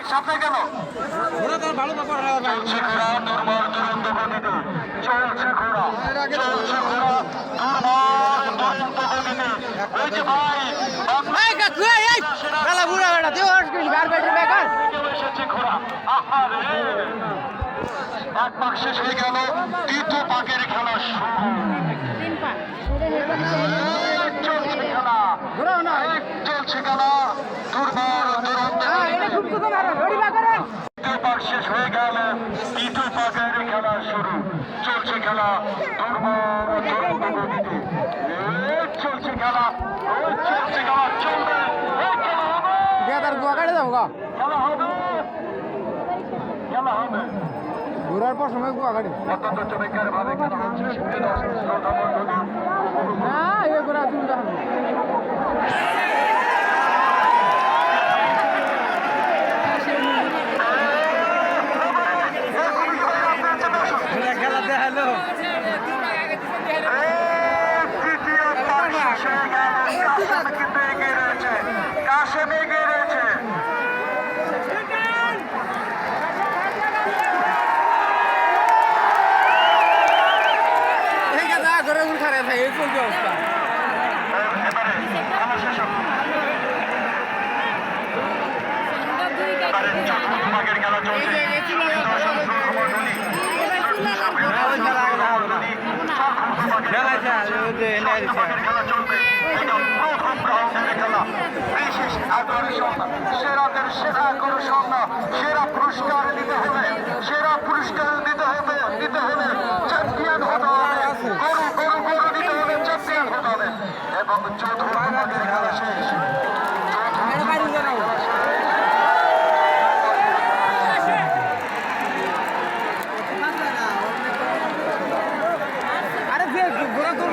সামনে কেন চলছে ঘোড়া দুর্বার দুরন্ত গতিতে চলছে ঘোড়া চলছে ঘোড়া দুর্বার দুরন্ত গতিতে ওই যে ভাই এসেছে ঘোড়া আহারে এক পাক শেষ হয়ে গেল দ্বিতীয় পাকের খেলা শুরু চলছে খেলা চলছে খেলা দুর্বার দুরন্ত দ্বিতীয় পাক শেষ হয়ে গেল তৃতীয় পাকের খেলা শুরু চলছে খেলা দুর্বার দুরন্ত গতিতে চলছে খেলা চলছে খেলা চলবে খেলা হবে খেলা হবে ঘোরার পর সময় গাড়ি অত্যন্ত চমৎকার ভাবে খেলা হচ্ছে শ্রোতা মণ্ডলী না এ ঘোরা তুমি খেলা দেখালো কিন্তু এগিয়ে রয়েছে কাশেম এগিয়ে রয়েছে ঘরে উঠারে ভাই এই চলছে অবস্থা খেলা চলছে খেলা চলবে বিশেষ আকর্ষণ সেরাদের সেরা আকর্ষণ সেরা পুরস্কার দিতে হবে সেরা পুরস্কার দিতে হলে চ্যাম্পিয়ন হতে হবে গরু গরু গরু দিতে হবে চ্যাম্পিয়ন হতে হবে এবং চতুর্থ ভাগের খেলা শেষ আরে ঘোরা তোর